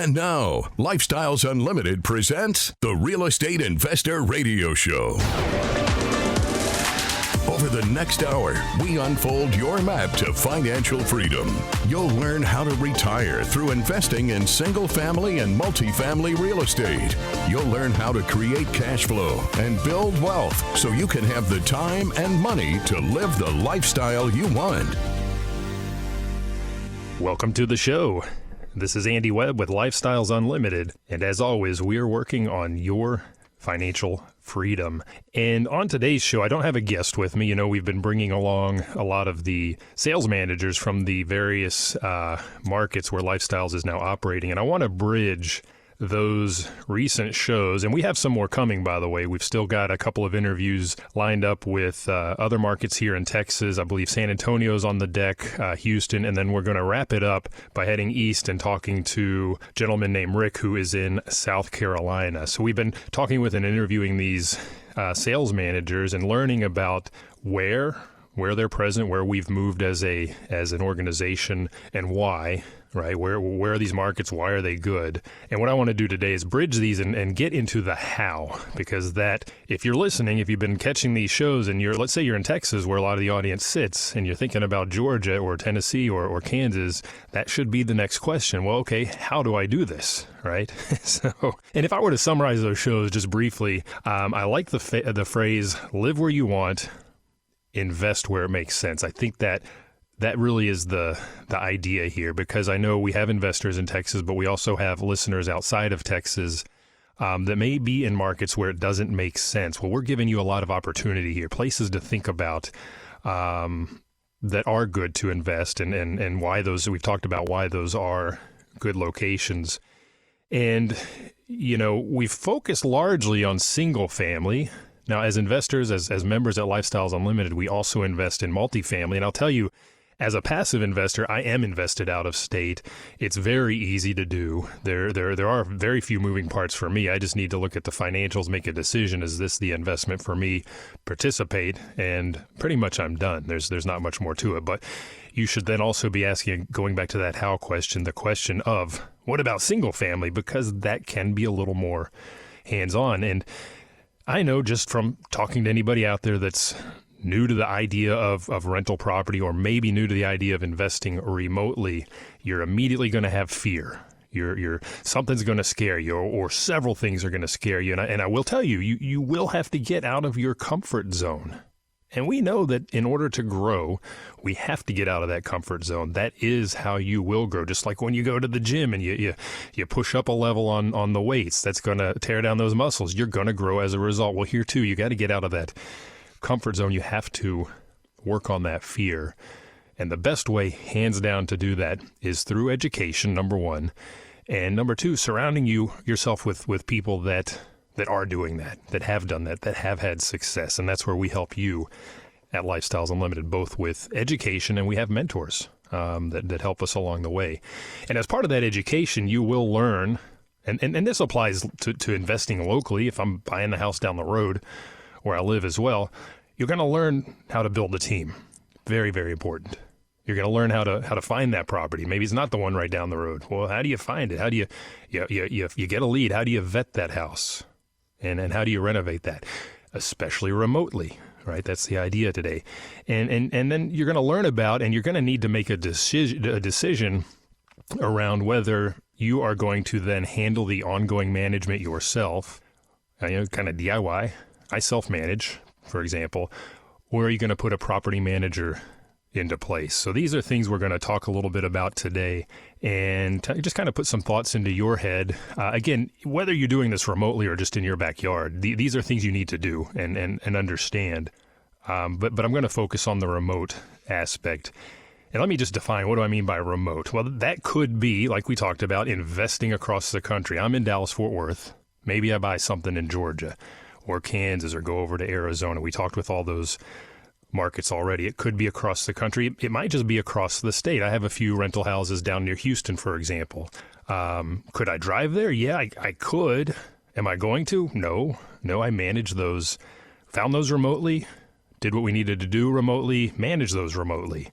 And now, Lifestyles Unlimited presents the Real Estate Investor Radio Show. Over the next hour, we unfold your map to financial freedom. You'll learn how to retire through investing in single-family and multifamily real estate. You'll learn how to create cash flow and build wealth so you can have the time and money to live the lifestyle you want. Welcome to the show. This is Andy Webb with Lifestyles Unlimited, and as always, we are working on your financial freedom. And on today's show, I don't have a guest with me. You know, we've been bringing along a lot of the sales managers from the various markets where Lifestyles is now operating, and I want to bridge those recent shows, and we have some more coming, by the way. We've still got a couple of interviews lined up with other markets here in Texas. I believe San Antonio's on the deck, Houston, and then we're going to wrap it up by heading east and talking to a gentleman named Rick who is in South Carolina. So we've been talking with and interviewing these sales managers and learning about where they're present, where we've moved as an organization, and why. Right? Where are these markets? Why are they good? And what I want to do today is bridge these and get into the how, because that, if you're listening, if you've been catching these shows and let's say you're in Texas where a lot of the audience sits and you're thinking about Georgia or Tennessee or Kansas, that should be the next question. Well, okay, how do I do this? Right? And if I were to summarize those shows just briefly, I like the phrase, live where you want, invest where it makes sense. I think that really is the idea here, because I know we have investors in Texas, but we also have listeners outside of Texas that may be in markets where it doesn't make sense. Well, we're giving you a lot of opportunity here, places to think about that are good to invest and why those, we've talked about why those are good locations. And, you know, we've focused largely on single family. Now, as investors, as members at Lifestyles Unlimited, we also invest in multifamily. And I'll tell you, as a passive investor, I am invested out of state. It's very easy to do. There are very few moving parts for me. I just need to look at the financials, make a decision. Is this the investment for me? Participate, and pretty much I'm done. There's not much more to it. But you should then also be asking, going back to that how question, the question of, what about single family? Because that can be a little more hands-on. And I know just from talking to anybody out there that's new to the idea of rental property, or maybe new to the idea of investing remotely, you're immediately going to have fear. Something's going to scare you, or several things are going to scare you. And I will tell you, you will have to get out of your comfort zone. And we know that in order to grow, we have to get out of that comfort zone. That is how you will grow. Just like when you go to the gym and you push up a level on the weights, that's going to tear down those muscles. You're going to grow as a result. Well, here too, you got to get out of that comfort zone. You have to work on that fear. And the best way, hands down, to do that is through education, number one. And number two, surrounding yourself with people that are doing that have done that have had success. And that's where we help you at Lifestyles Unlimited, both with education, and we have mentors that help us along the way. And as part of that education, you will learn, and this applies to investing locally. If I'm buying the house down the road where I live as well, you're going to learn how to build a team. Very, very important. You're going to learn how to find that property. Maybe it's not the one right down the road. Well, how do you find it? How do you get a lead? How do you vet that house? And how do you renovate that? Especially remotely, right? That's the idea today. And then you're going to learn about, and you're going to need to make a decision around whether you are going to then handle the ongoing management yourself, kind of DIY. I self-manage, for example, or are you going to put a property manager into place? So these are things we're going to talk a little bit about today, and just kind of put some thoughts into your head. Again, whether you're doing this remotely or just in your backyard, these are things you need to do and understand. But I'm going to focus on the remote aspect. And let me just define, what do I mean by remote? Well, that could be, like we talked about, investing across the country. I'm in Dallas-Fort Worth. Maybe I buy something in Georgia or Kansas, or go over to Arizona. We talked with all those markets already. It could be across the country. It might just be across the state. I have a few rental houses down near Houston, for example. Could I drive there? Yeah, I could. Am I going to? No, I manage those, found those remotely, did what we needed to do remotely, manage those remotely.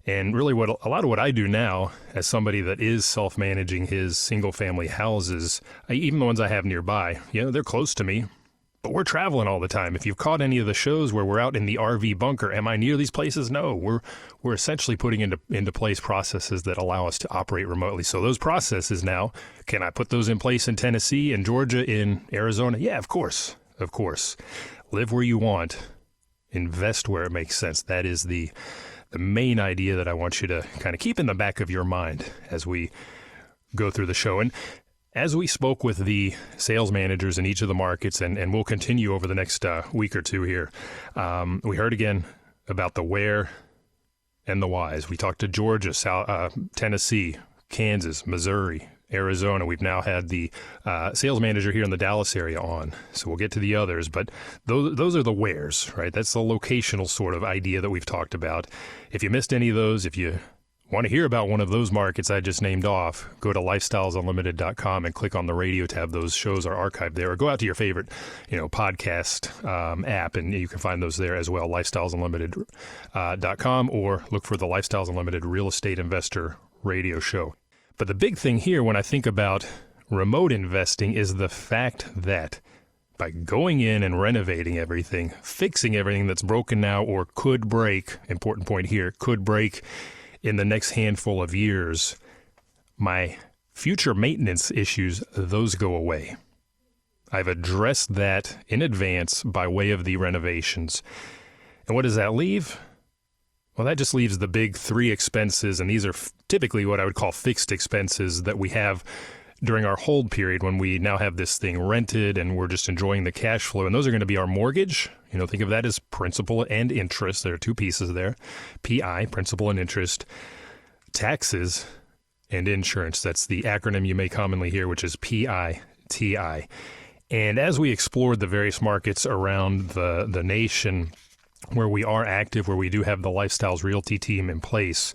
And really a lot of what I do now as somebody that is self-managing his single-family houses, even the ones I have nearby, they're close to me, but we're traveling all the time. If you've caught any of the shows where we're out in the RV bunker, am I near these places? No, we're essentially putting into place processes that allow us to operate remotely. So those processes now, can I put those in place in Tennessee, in Georgia, in Arizona? Yeah, of course. Of course. Live where you want. Invest where it makes sense. That is the main idea that I want you to kind of keep in the back of your mind as we go through the show. And as we spoke with the sales managers in each of the markets, and we'll continue over the next week or two here, we heard again about the where and the whys. We talked to Georgia, Tennessee, Kansas, Missouri, Arizona. We've now had the sales manager here in the Dallas area on, so we'll get to the others. But those are the wheres, right? That's the locational sort of idea that we've talked about. If you missed any of those, if you want to hear about one of those markets I just named off, go to lifestylesunlimited.com and click on the radio tab. Those shows are archived there. Or go out to your favorite, podcast app, and you can find those there as well, lifestylesunlimited.com, or look for the Lifestyles Unlimited Real Estate Investor Radio Show. But the big thing here when I think about remote investing is the fact that by going in and renovating everything, fixing everything that's broken now or could break, important point here, could break in the next handful of years, my future maintenance issues, those go away. I've addressed that in advance by way of the renovations. And what does that leave? Well, that just leaves the big three expenses, and these are typically what I would call fixed expenses that we have during our hold period when we now have this thing rented and we're just enjoying the cash flow. And those are going to be our mortgage. Think of that as principal and interest. There are two pieces there. PI, principal and interest, taxes, and insurance. That's the acronym you may commonly hear, which is PITI. And as we explored the various markets around the nation where we are active, where we do have the Lifestyles Realty team in place,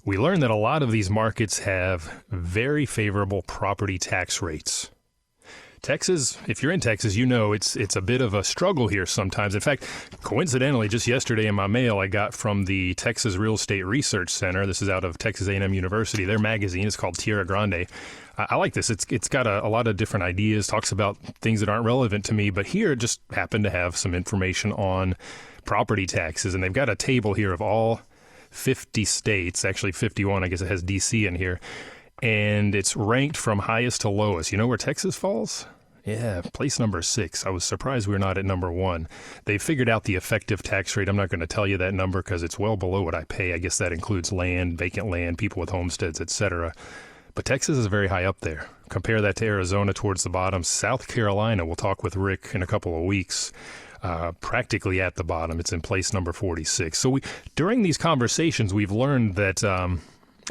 we learned that a lot of these markets have very favorable property tax rates. Texas, if you're in Texas, it's a bit of a struggle here sometimes. In fact, coincidentally, just yesterday in my mail, I got from the Texas Real Estate Research Center. This is out of Texas A&M University. Their magazine is called Tierra Grande. I like this. It's got a lot of different ideas, talks about things that aren't relevant to me, but here it just happened to have some information on property taxes, and they've got a table here of all 50 states, actually 51, I guess it has DC in here, and it's ranked from highest to lowest. You know where Texas falls? Yeah, place number 6. I was surprised we're not at number 1. They figured out the effective tax rate. I'm not going to tell you that number because it's well below what I pay. I guess that includes land, vacant land, people with homesteads, etc. But Texas is very high up there. Compare that to Arizona towards the bottom. South Carolina, we'll talk with Rick in a couple of weeks, practically at the bottom. It's in place number 46. So during these conversations, we've learned that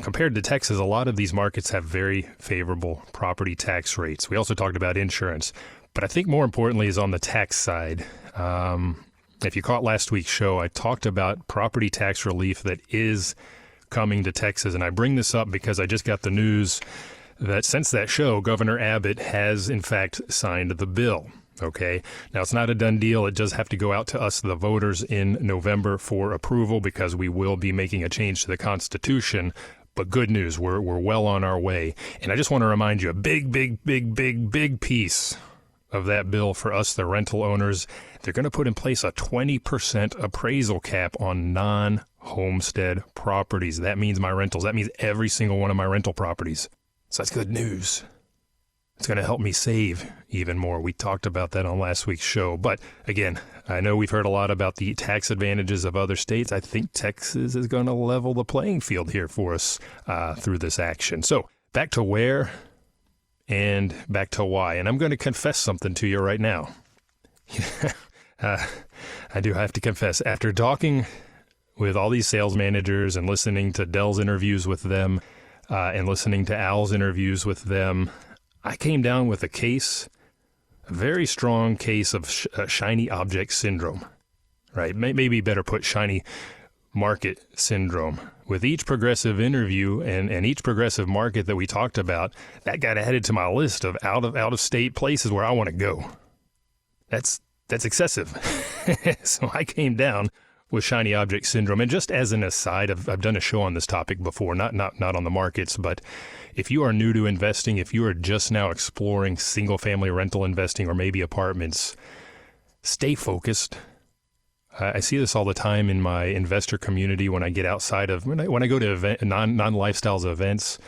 compared to Texas, a lot of these markets have very favorable property tax rates. We also talked about insurance, but I think more importantly is on the tax side. If you caught last week's show, I talked about property tax relief that is coming to Texas, and I bring this up because I just got the news that since that show, Governor Abbott has in fact signed the bill. Okay. Now, it's not a done deal. It does have to go out to us, the voters, in November for approval because we will be making a change to the Constitution. But good news, we're well on our way. And I just want to remind you, a big piece of that bill for us, the rental owners, they're going to put in place a 20% appraisal cap on non-homestead properties. That means my rentals. That means every single one of my rental properties. So that's good news. It's going to help me save even more. We talked about that on last week's show. But again, I know we've heard a lot about the tax advantages of other states. I think Texas is going to level the playing field here for us through this action. So back to where and back to why. And I'm going to confess something to you right now. I do have to confess, after talking with all these sales managers and listening to Dell's interviews with them and listening to Al's interviews with them, I came down with a very strong case of shiny object syndrome, right? Maybe better put shiny market syndrome. With each progressive interview and each progressive market that we talked about, that got added to my list of out of state places where I want to go. That's excessive. So I came down with shiny object syndrome. And just as an aside, I've done a show on this topic before, not on the markets, but if you are new to investing, if you are just now exploring single-family rental investing or maybe apartments, stay focused. I see this all the time in my investor community when I get outside of, when I go to non-lifestyles events.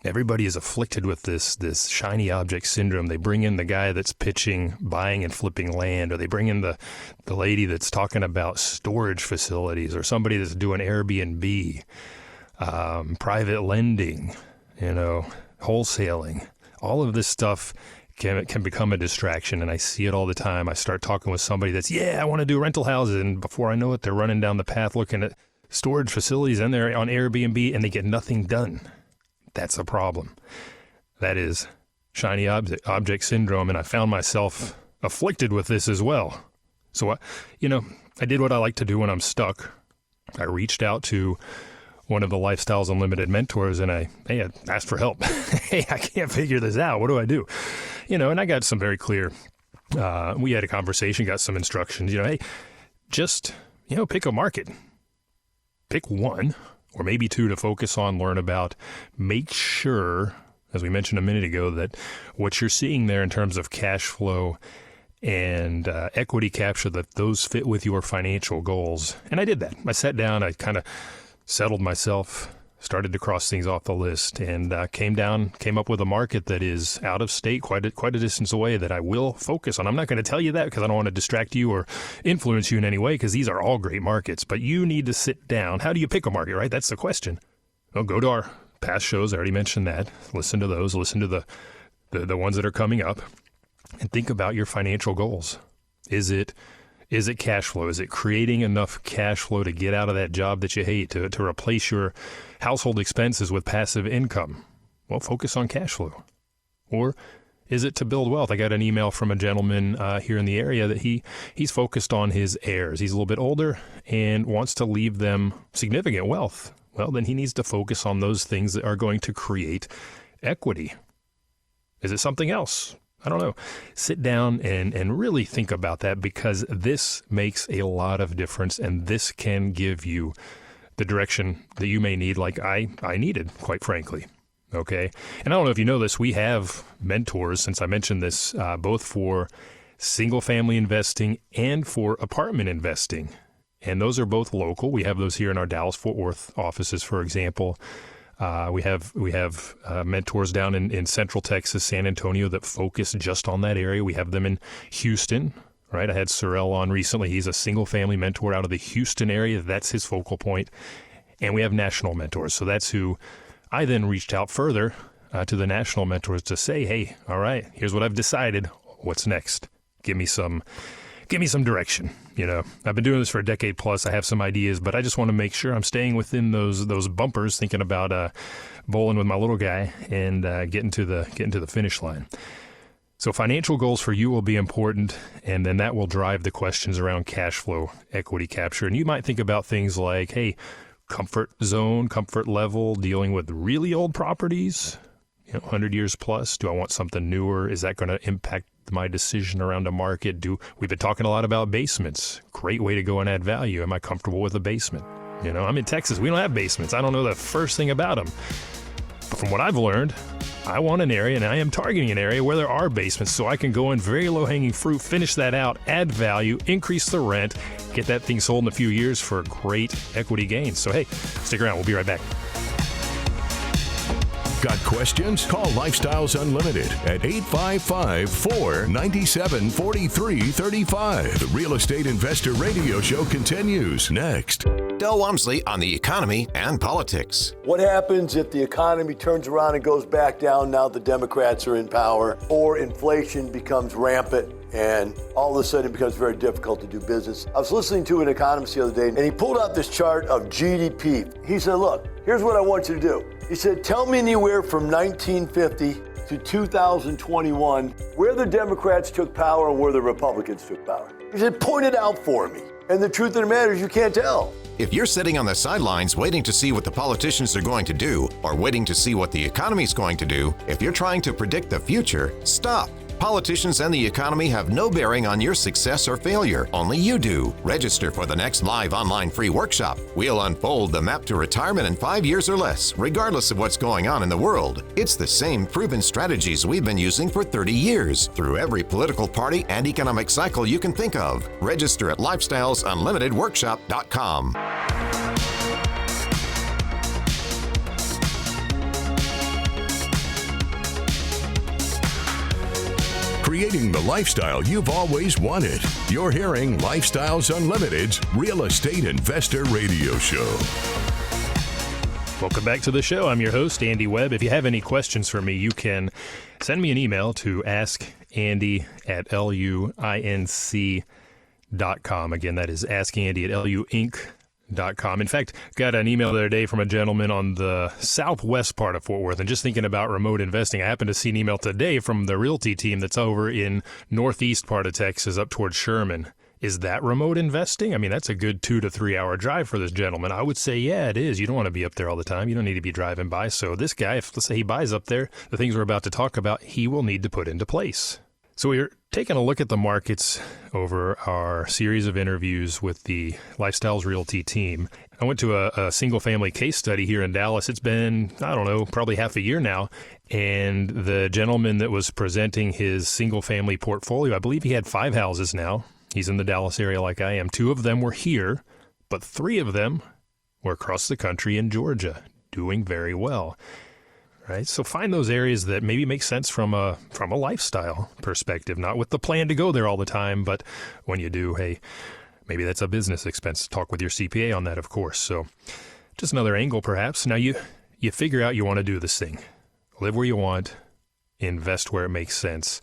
Everybody is afflicted with this shiny object syndrome. They bring in the guy that's pitching buying and flipping land, or they bring in the lady that's talking about storage facilities, or somebody that's doing Airbnb, private lending, wholesaling. All of this stuff can become a distraction, and I see it all the time. I start talking with somebody that's, I want to do rental houses, and before I know it, they're running down the path looking at storage facilities, and they're on Airbnb, and they get nothing done. That's a problem. That is shiny object syndrome, and I found myself afflicted with this as well. So, I did what I like to do when I'm stuck. I reached out to one of the Lifestyles Unlimited mentors, and I asked for help. Hey, I can't figure this out. What do I do? And I got some very clear, we had a conversation, got some instructions, hey, just, pick a market. Pick one or maybe two to focus on, learn about. Make sure, as we mentioned a minute ago, that what you're seeing there in terms of cash flow and equity capture, that those fit with your financial goals. And I did that. I sat down, I kind of settled myself, started to cross things off the list, and came up with a market that is out of state, quite a distance away, that I will focus on. I'm not going to tell you that because I don't want to distract you or influence you in any way, because these are all great markets. But you need to sit down. How do you pick a market, right? That's the question. Well, go to our past shows. I already mentioned that. Listen to those. Listen to the ones that are coming up, and think about your financial goals. Is it cash flow? Is it creating enough cash flow to get out of that job that you hate, to replace your household expenses with passive income? Well, focus on cash flow. Or is it to build wealth? I got an email from a gentleman here in the area that he's focused on his heirs. He's a little bit older and wants to leave them significant wealth. Well, then he needs to focus on those things that are going to create equity. Is it something else? I don't know. Sit down and really think about that, because this makes a lot of difference, and this can give you the direction that you may need, like I needed, quite frankly. Okay? And I don't know if you know this, we have mentors, since I mentioned this, both for single-family investing and for apartment investing. And those are both local. We have those here in our Dallas-Fort Worth offices, for example. We have mentors down in Central Texas, San Antonio, that focus just on that area. We have them in Houston, right? I had Sorrell on recently. He's a single-family mentor out of the Houston area. That's his focal point. And we have national mentors. So that's who I then reached out further to the national mentors to say, hey, all right, here's what I've decided. What's next? Give me some direction. I've been doing this for a decade plus. I have some ideas, but I just want to make sure I'm staying within those bumpers, thinking about bowling with my little guy and getting to the finish line. So financial goals for you will be important, and then that will drive the questions around cash flow, equity capture. And you might think about things like, hey, comfort zone, comfort level, dealing with really old properties, 100 years plus. Do I want something newer? Is that going to impact my decision around a market? We've been talking a lot about basements. Great way to go and add value. Am I comfortable with a basement? I'm in Texas. We don't have basements. I don't know the first thing about them. But from what I've learned, I want an area, and I am targeting an area where there are basements, so I can go in very low-hanging fruit, finish that out, add value, increase the rent, get that thing sold in a few years for great equity gains. So hey, stick around. We'll be right back. Got questions? Call Lifestyles Unlimited at 855-497-4335. The Real Estate Investor Radio Show continues next. Del Walmsley on the economy and politics. What happens if the economy turns around and goes back down now the Democrats are in power, or inflation becomes rampant and all of a sudden it becomes very difficult to do business? I was listening to an economist the other day, and he pulled out this chart of GDP. He said, look, here's what I want you to do. He said, tell me anywhere from 1950 to 2021 where the Democrats took power and where the Republicans took power. He said, point it out for me. And the truth of the matter is you can't tell. If you're sitting on the sidelines waiting to see what the politicians are going to do, or waiting to see what the economy is going to do, if you're trying to predict the future, stop. Politicians and the economy have no bearing on your success or failure. Only you do. Register for the next live online free workshop. We'll unfold the map to retirement in 5 years or less, regardless of what's going on in the world. It's the same proven strategies we've been using for 30 years, through every political party and economic cycle you can think of. Register at lifestylesunlimitedworkshop.com. Creating the lifestyle you've always wanted. You're hearing Lifestyles Unlimited's Real Estate Investor Radio Show. Welcome back to the show. I'm your host, Andy Webb. If you have any questions for me, you can send me an email to askandy@luinc.com. Again, that is askandy@luinc.com. In fact, got an email the other day from a gentleman on the southwest part of Fort Worth, and just thinking about remote investing, I happened to see an email today from the realty team that's over in northeast part of Texas up towards Sherman. Is that remote investing? I mean, that's a good 2 to 3 hour drive for this gentleman. I would say, yeah, it is. You don't want to be up there all the time. You don't need to be driving by. So this guy, if let's say he buys up there, the things we're about to talk about, he will need to put into place. So we're taking a look at the markets over our series of interviews with the Lifestyles Realty team. I went to a single-family case study here in Dallas. It's been, I don't know, probably half a year now. And the gentleman that was presenting his single-family portfolio, I believe he had 5 houses now. He's in the Dallas area like I am. 2 of them were here, but 3 of them were across the country in Georgia, doing very well. Right? So find those areas that maybe make sense from a lifestyle perspective, not with the plan to go there all the time, but when you do, hey, maybe that's a business expense. Talk with your CPA on that, of course. So just another angle, perhaps. Now you figure out you want to do this thing. Live where you want, invest where it makes sense.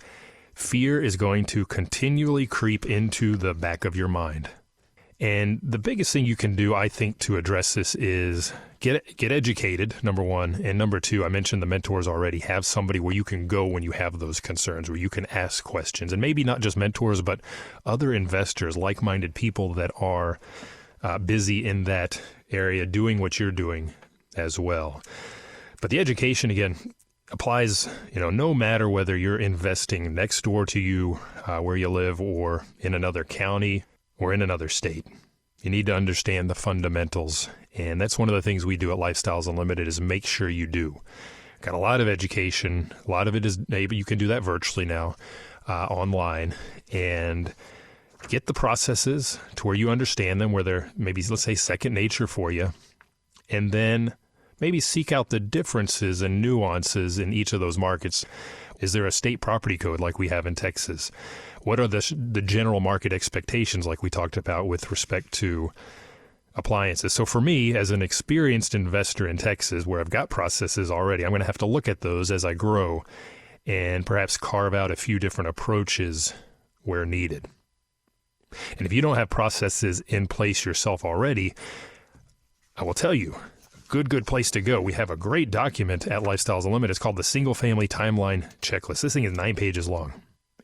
Fear is going to continually creep into the back of your mind. And the biggest thing you can do, I think, to address this is get educated, number one. And number two, I mentioned the mentors already. Have somebody where you can go when you have those concerns, where you can ask questions. And maybe not just mentors, but other investors, like-minded people that are busy in that area doing what you're doing as well. But the education, again, applies, no matter whether you're investing next door to you, where you live, or in another county, or in another state. You need to understand the fundamentals. And that's one of the things we do at Lifestyles Unlimited is make sure you do. Got a lot of education. A lot of it is, you can do that virtually now, online, and get the processes to where you understand them, where they're maybe, let's say, second nature for you. And then maybe seek out the differences and nuances in each of those markets. Is there a state property code like we have in Texas? What are the general market expectations like we talked about with respect to appliances? So for me, as an experienced investor in Texas, where I've got processes already, I'm going to have to look at those as I grow and perhaps carve out a few different approaches where needed. And if you don't have processes in place yourself already, I will tell you, good place to go. We have a great document at Lifestyles Unlimited. It's called the Single Family Timeline Checklist. This thing is 9 pages long,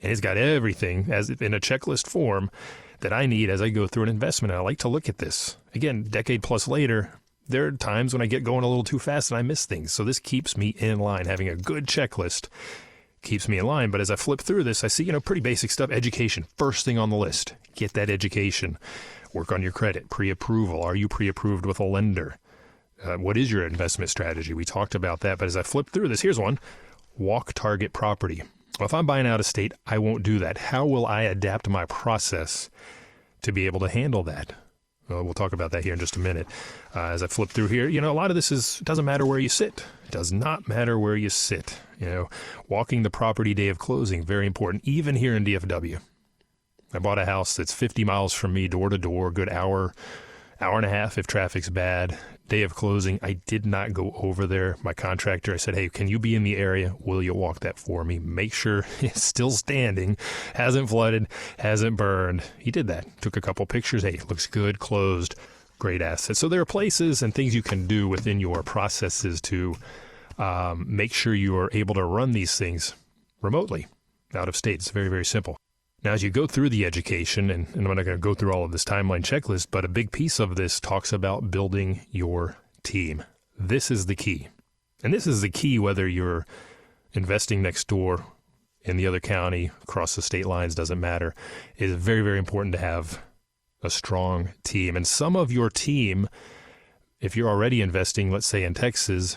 and it's got everything as in a checklist form that I need as I go through an investment. And I like to look at this. Again, decade plus later, there are times when I get going a little too fast and I miss things. So this keeps me in line. Having a good checklist keeps me in line. But as I flip through this, I see, pretty basic stuff. Education, first thing on the list. Get that education. Work on your credit, pre-approval. Are you pre-approved with a lender? What is your investment strategy? We talked about that, but as I flip through this, here's one. Walk target property. Well, if I'm buying out of state, I won't do that. How will I adapt my process to be able to handle that? Well, we'll talk about that here in just a minute. As I flip through here, a lot of this doesn't matter where you sit. It does not matter where you sit. Walking the property day of closing, very important, even here in DFW. I bought a house that's 50 miles from me, door to door, good hour and a half if traffic's bad. Day of closing, I did not go over there. My contractor, I said, hey, can you be in the area? Will you walk that for me? Make sure it's still standing, hasn't flooded, hasn't burned. He did that. Took a couple pictures. Hey, looks good, closed, great asset. So there are places and things you can do within your processes to make sure you are able to run these things remotely out of state. It's very, very simple. Now, as you go through the education, and I'm not going to go through all of this timeline checklist, but a big piece of this talks about building your team. This is the key. And this is the key whether you're investing next door in the other county, across the state lines, doesn't matter. It is very, very important to have a strong team. And some of your team, if you're already investing, let's say in Texas,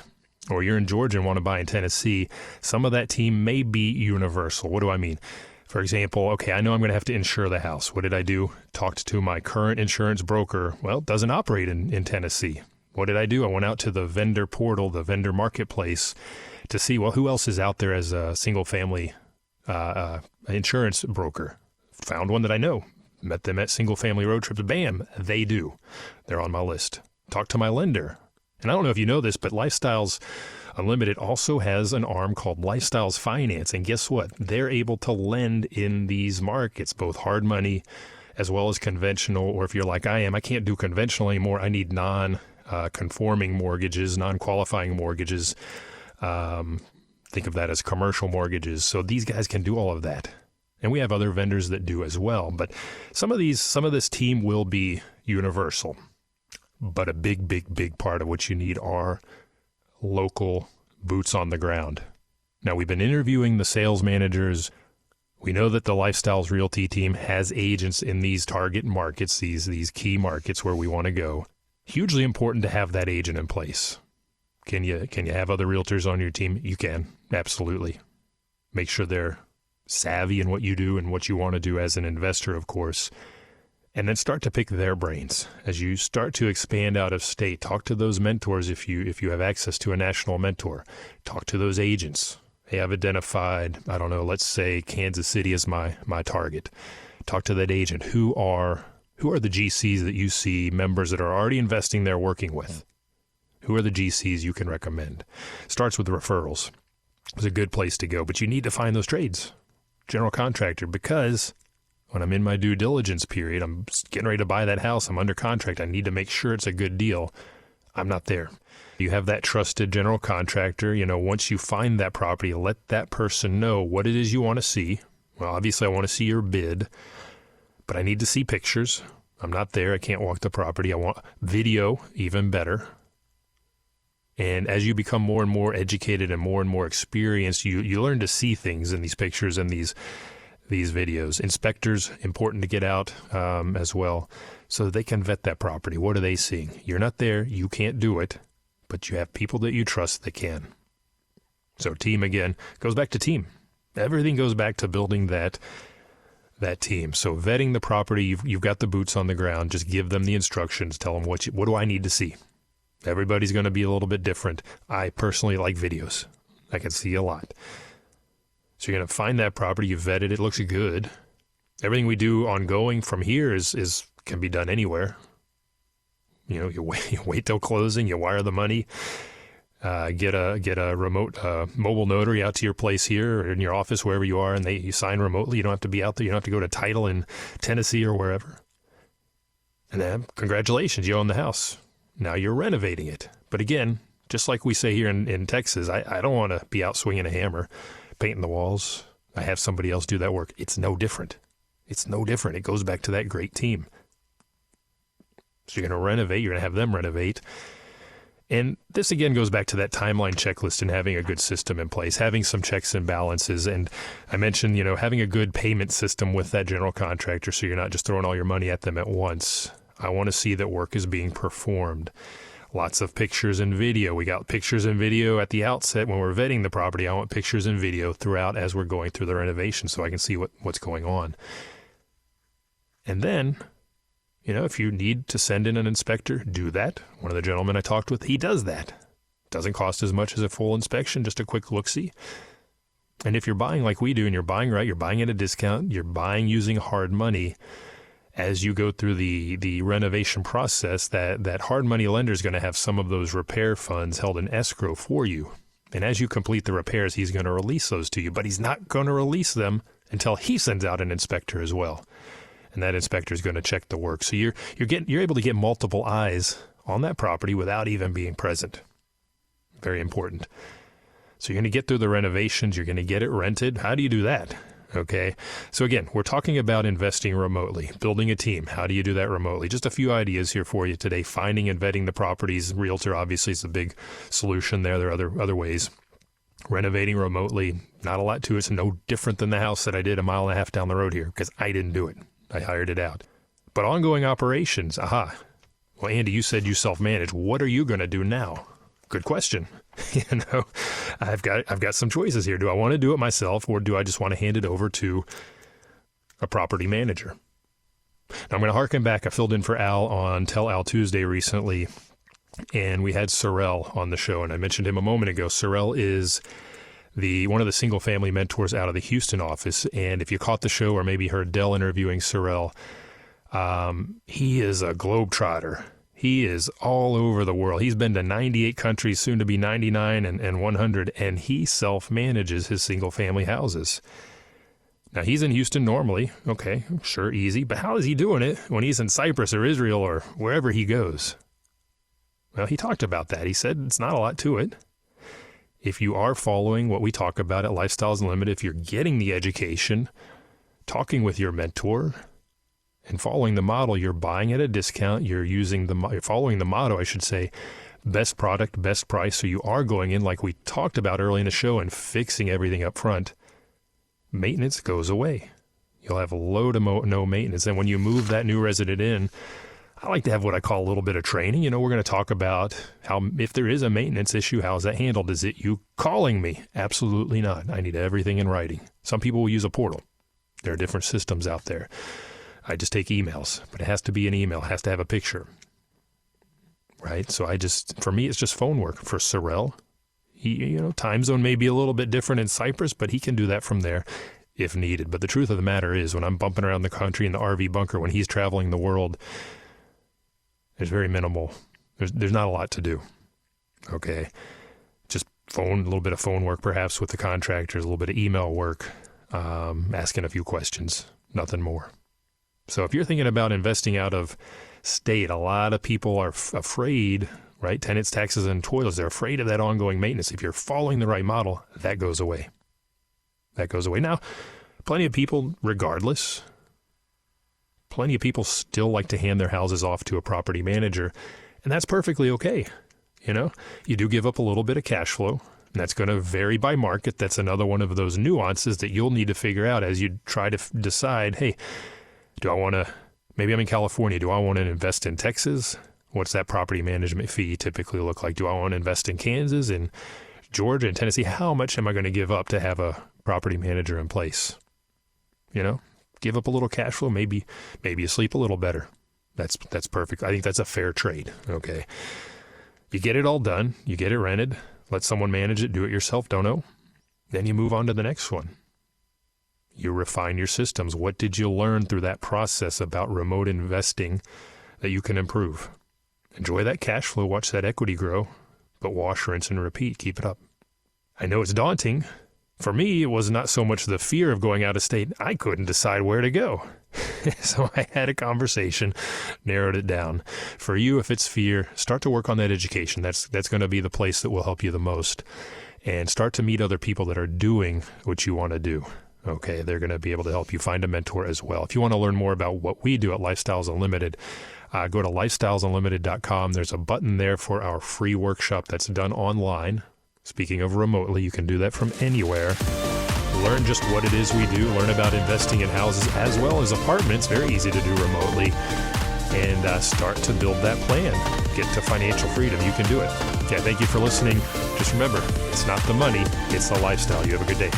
or you're in Georgia and want to buy in Tennessee, some of that team may be universal. What do I mean? For example, okay, I know I'm going to have to insure the house. What did I do? Talked to my current insurance broker. Well, it doesn't operate in Tennessee. What did I do? I went out to the vendor portal, the vendor marketplace, to see, well, who else is out there as a single-family insurance broker. Found one that I know. Met them at single-family road trips. Bam, they do. They're on my list. Talked to my lender. And I don't know if you know this, but Lifestyles Unlimited also has an arm called Lifestyles Finance. And guess what? They're able to lend in these markets, both hard money as well as conventional. Or if you're like I am, I can't do conventional anymore. I need non-conforming mortgages, non-qualifying mortgages. Think of that as commercial mortgages. So these guys can do all of that. And we have other vendors that do as well. But some of this team will be universal. But a big, big, big part of what you need are local boots on the ground. Now, we've been interviewing the sales managers. We know that the Lifestyles Realty team has agents in these target markets, these key markets where we want to go. Hugely important to have that agent in place. Can you have other realtors on your team? You can, absolutely. Make sure they're savvy in what you do and what you want to do as an investor, of course. And then start to pick their brains. As you start to expand out of state, talk to those mentors if you have access to a national mentor. Talk to those agents. Hey, I've identified, I don't know, let's say Kansas City is my target. Talk to that agent. Who are the GCs that you see, members that are already investing there working with? Who are the GCs you can recommend? Starts with referrals. It's a good place to go, but you need to find those trades. General contractor, because when I'm in my due diligence period, I'm getting ready to buy that house, I'm under contract, I need to make sure it's a good deal. I'm not there. You have that trusted general contractor. Once you find that property, let that person know what it is you want to see. Well, obviously I want to see your bid, but I need to see pictures. I'm not there. I can't walk the property. I want video, even better. And as you become more and more educated and more experienced, you learn to see things in these pictures and these videos. Inspectors, important to get out as well, so that they can vet that property. What are they seeing? You're not there. You can't do it, but you have people that you trust that can. So team, again, goes back to team. Everything goes back to building that team. So vetting the property, you've got the boots on the ground. Just give them the instructions. Tell them what do I need to see? Everybody's going to be a little bit different. I personally like videos. I can see a lot. So you're going to find that property, you vetted it, looks good. Everything we do ongoing from here can be done anywhere. You wait till closing, you wire the money, get a remote mobile notary out to your place here or in your office, wherever you are, and you sign remotely. You don't have to be out there. You don't have to go to title in Tennessee or wherever. And then congratulations, you own the house. Now you're renovating it. But again, just like we say here in Texas, I don't want to be out swinging a hammer, painting the walls. I have somebody else do that work. It's no different. It's no different. It goes back to that great team. So you're going to renovate. You're going to have them renovate. And this, again, goes back to that timeline checklist and having a good system in place, having some checks and balances. And I mentioned, having a good payment system with that general contractor so you're not just throwing all your money at them at once. I want to see that work is being performed. Lots of pictures and video. We got pictures and video at the outset when we're vetting the property. I want pictures and video throughout as we're going through the renovation so I can see what's going on. And then, if you need to send in an inspector, do that. One of the gentlemen I talked with, he does that. Doesn't cost as much as a full inspection, just a quick look-see. And if you're buying like we do and you're buying right, you're buying at a discount, you're buying using hard money, as you go through the renovation process, that hard money lender is going to have some of those repair funds held in escrow for you. And as you complete the repairs, he's going to release those to you, but he's not going to release them until he sends out an inspector as well. And that inspector is going to check the work. So you're able to get multiple eyes on that property without even being present. Very important. So you're going to get through the renovations. You're going to get it rented. How do you do that? Okay. So again, we're talking about investing remotely, building a team. How do you do that remotely? Just a few ideas here for you today. Finding and vetting the properties. Realtor obviously is a big solution there. There are other ways. Renovating remotely, not a lot to it. It's no different than the house that I did a mile and a half down the road here because I didn't do it. I hired it out. But ongoing operations, aha. Well, Andy, you said you self-manage. What are you going to do now? Good question. I've got some choices here. Do I want to do it myself, or do I just want to hand it over to a property manager? Now, I'm going to harken back. I filled in for Al on Tell Al Tuesday recently, and we had Sorrell on the show, and I mentioned him a moment ago. Sorrell is one of the single-family mentors out of the Houston office, and if you caught the show or maybe heard Dell interviewing Sorrell, he is a globetrotter. He is all over the world. He's been to 98 countries, soon to be 99 and 100, and he self-manages his single-family houses. Now, he's in Houston normally. Okay, sure, easy. But how is he doing it when he's in Cyprus or Israel or wherever he goes? Well, he talked about that. He said it's not a lot to it. If you are following what we talk about at Lifestyles Unlimited, if you're getting the education, talking with your mentor, and following the model, you're buying at a discount, you're following the motto, I should say, best product, best price. So you are going in like we talked about early in the show and fixing everything up front. Maintenance goes away. You'll have low to no maintenance. And when you move that new resident in, I like to have what I call a little bit of training. We're going to talk about how, if there is a maintenance issue, how is that handled? Is it you calling me? Absolutely not. I need everything in writing. Some people will use a portal. There are different systems out there. I just take emails, but it has to be an email. It has to have a picture, right? So for me, it's just phone work. For Sorrell, he, time zone may be a little bit different in Cyprus, but he can do that from there if needed. But the truth of the matter is, when I'm bumping around the country in the RV bunker, when he's traveling the world, there's very minimal. There's not a lot to do. Okay, just a little bit of phone work, perhaps with the contractors, a little bit of email work, asking a few questions, nothing more. So if you're thinking about investing out of state, a lot of people are afraid, right? Tenants, taxes, and toilets, they're afraid of that ongoing maintenance. If you're following the right model, that goes away. That goes away. Now, plenty of people, regardless, plenty of people still like to hand their houses off to a property manager, and that's perfectly okay. You do give up a little bit of cash flow, and that's going to vary by market. That's another one of those nuances that you'll need to figure out as you try to decide, hey, do I want to, maybe I'm in California, do I want to invest in Texas? What's that property management fee typically look like? Do I want to invest in Kansas, in Georgia, and Tennessee? How much am I going to give up to have a property manager in place? Give up a little cash flow, maybe you sleep a little better. That's perfect. I think that's a fair trade, okay? You get it all done, you get it rented, let someone manage it, do it yourself, don't know. Then you move on to the next one. You refine your systems. What did you learn through that process about remote investing that you can improve? Enjoy that cash flow, watch that equity grow, but wash, rinse, and repeat. Keep it up. I know it's daunting. For me, it was not so much the fear of going out of state. I couldn't decide where to go. So I had a conversation, narrowed it down. For you, if it's fear, start to work on that education. That's going to be the place that will help you the most. And start to meet other people that are doing what you want to do. Okay, they're going to be able to help you find a mentor as well. If you want to learn more about what we do at Lifestyles Unlimited, go to lifestylesunlimited.com. There's a button there for our free workshop that's done online. Speaking of remotely, you can do that from anywhere. Learn just what it is we do. Learn about investing in houses as well as apartments. Very easy to do remotely. And start to build that plan. Get to financial freedom. You can do it. Yeah, thank you for listening. Just remember, it's not the money, it's the lifestyle. You have a good day.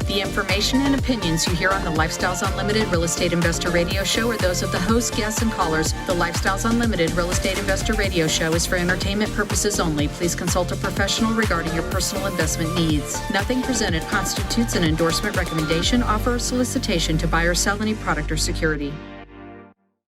The information and opinions you hear on the Lifestyles Unlimited Real Estate Investor Radio Show are those of the hosts, guests, and callers. The Lifestyles Unlimited Real Estate Investor Radio Show is for entertainment purposes only. Please consult a professional regarding your personal investment needs. Nothing presented constitutes an endorsement, recommendation, offer, or solicitation to buy or sell any product or security.